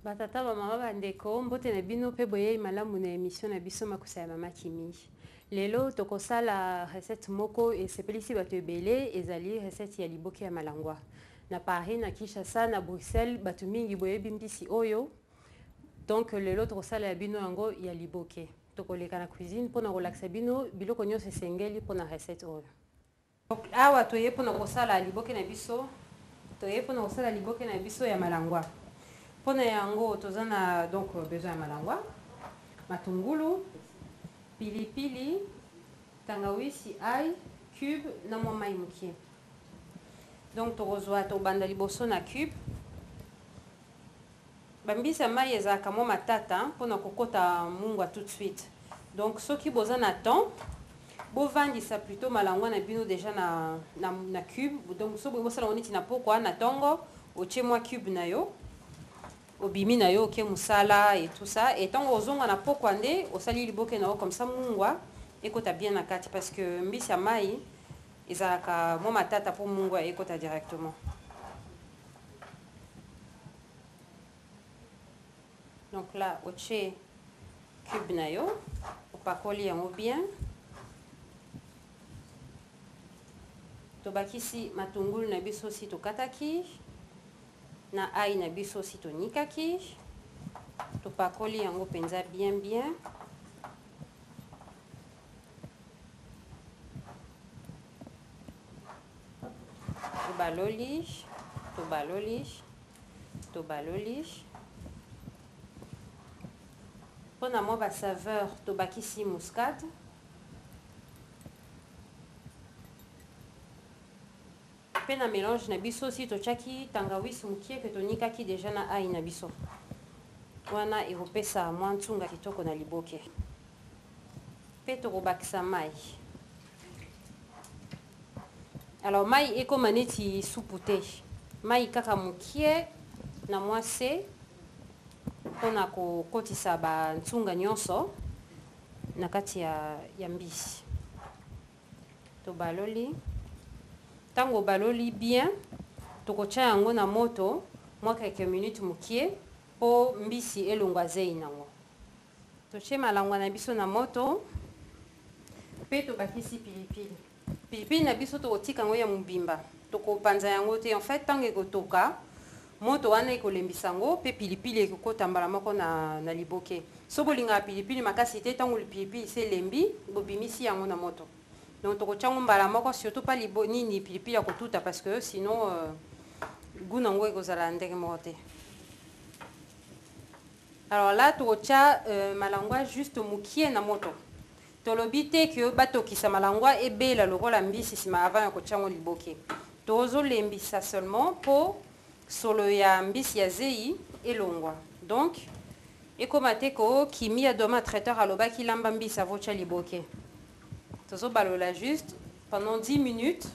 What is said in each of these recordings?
Batata ba mama bandeko mbote na bino pe boye malamu na émission na biso makusa ya mama Kimi. Lelo tokosala recette moko et sepelisi bato ebele ezali recette ya liboke ya malangwa. Na Paris na Kinshasa na Bruxelles bato mingi boye bimbisi oyo. Donc lelo tokosala ya bino yango ya liboke. Tokoleka na cuisine pona kolakisa bino biloko nyonso esengeli pona recette oyo. Donc awa toye pona kosala liboke na biso. Toye pona kosala liboke na biso ya malangwa. Pona yango tozana donc besoin ya malangwa, matungulu, pilipili, tangawisi, ail, cube na mwa mai mukie. Donc tokozwa tobanda liboso na cube. Bambisa mai ezalaka mwa matata pona kokota mungwa tout de suite. Donc soki boza na temps, bovandisa plutôt malangwa na bino déjà na cube. Donc so bosala oniti na pokwa na tongo, otie mwa cube na yo. Obimi na yo ke musala et tout ça et tant ozonga na pokwa nde osali liboke na yo comme ça mungwa ekota bien na kati parce que mbisi ya mai ezalaka mo matata po mungwa ekota directement. Donc là otie cube na yo opakoli yango bien. Tobakisi matungulu na biso si tokataki. Na ail na biso si tonikaki. Topakoli yango penza bien. Tobaloli. Pona mo ba saveur tobakisi muscade. Pe na mélange na biso si tochaki tangawisi mukie pe tonikaki déjà na ail na biso. Wana ekopesa mwa ntunga kitoko na liboke. Pe tokobakisa mai. Alors mai ekoma neti supu te. Mai kaka mukie na mwa se pona kokotisa ba ntunga nyonso na kati ya mbisi. Tobaloli. Tango baloli bien, tokotia yango na moto mwa quelques minutes mukie po mbisi elongwa zei nango. Toche malangwa na biso na moto pe tobakisi pilipili. Pilipili na biso tokotika yango ya mubimba. Tokopanza yango te en fait tango ekotoka moto wana ekolembisa yango pe pilipili ekokota mbala moko na liboke. So bolinga pilipili makasi te tango pilipili se lembi bobimisi yango na moto. Donc tokochango mbala moko surtout pas liboni ni pilipili ya kotuta parce que sinon goût nango ekozala ndenge moko te. Alors là tokocha malangwa juste mukie na moto. Tolobi te ke batokisa malangwa ebela lokola mbisi sima avant ya kochango liboke. Tozo lembisa seulement po solo ya mbisi ya zei elongwa. Donc ekomate ko kimi ya doma traiteur alobaki lamba mbisi avocha liboke. Tozo balola juste pendant 10 minutes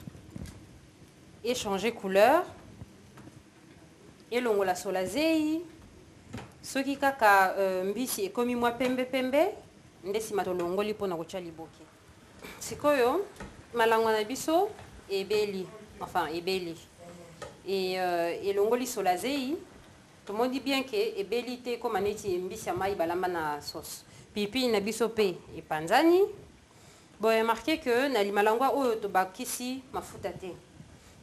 et changer couleur et longola sola zei soki kaka mbisi ekomi mwa pembe ndesi matolongoli pona kocha liboke. Sikoyo malangwa na biso ebeli et longoli sola zei tout le monde dit bien que ebeli te comme aneti mbisi ya mai balamba na sauce. Pipi na biso pe epanzani. Bon, remarquez que na malangwa oyo tobakisi mafuta te.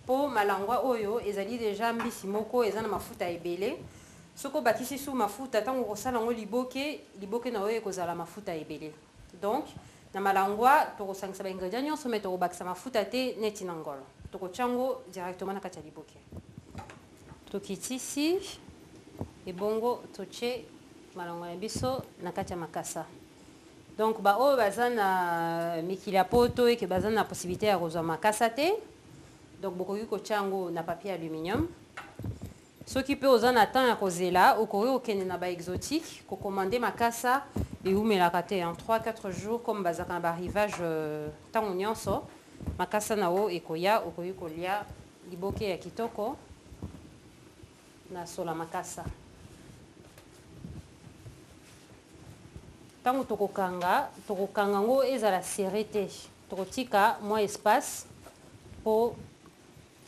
Po malangwa oyo ezali déjà mbisi moko ezana mafuta ebele. Soko bakisi sous mafuta tango kosala ngo liboke na oyo ekozala mafuta ebele. Donc na malangwa tokosangisa ba ingrédients nyonso mais tokobakisa mafuta te neti na ngolo. Tokochango directement na kati ya liboke. Tokitisi ebongo toche malangwa na biso na kati ya makasa. Donc ba o bazana mikili poto et que bazana possibilité ya kozwa makasa te. Donc bokoki kochango na papier aluminium. Soki pe ozana temps ya kozela okoki okende na ba exotique ko commander makasa et umelaka te en 3-4 jours comme bazaka na ba arrivage tango nyonso makasa na o ekoya okoki kolia liboke ya kitoko na sola makasa. Tango tokokanga ngo ezala serré te. Tokotika mwa espace po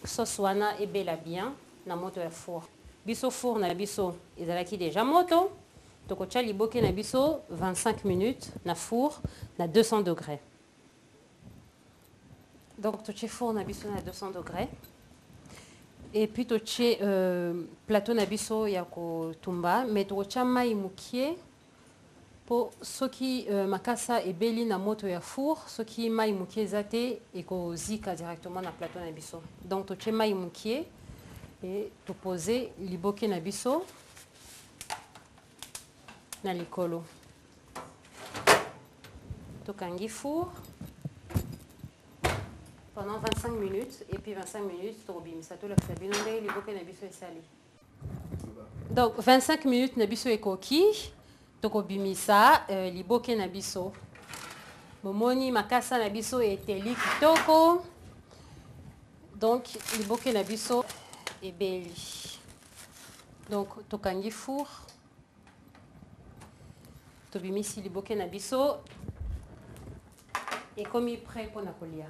sauce wana ebela bien na moto ya four. biso four na biso ezalaki déjà moto tokotia liboke na biso 25 minutes na four na 200 degrés. Donc totie four na biso na 200 degrés. Et puis totie plateau na biso ya kotumba mais tokotia mai mukie po soki makasa ebeli na moto ya four soki mai mukie zate ekozika directement na plateau na biso. Donc totie mai mukie et toposer liboke na biso na likolo. Tokangi four pendant 25 minutes et puis 25 minutes tokobimisa to la sabino nde liboke na biso esali. Donc 25 minutes na biso ekoki tokobimisa liboke na biso. Momoni makasa na biso eteli kitoko. Donc liboke na biso ebeli. Donc tokangi four. Tobimisi liboke na biso ekomi prêt pour na kolia.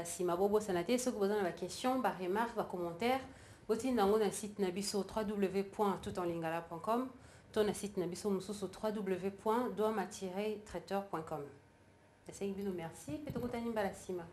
Si ma bobo sanate ceux qui besoin de question ba remarque ba commentaire boti nango na site na biso www.toutenlingala.com to na site na biso mususu www.doama-traiteur.com. Merci pe to kutani mbala sima.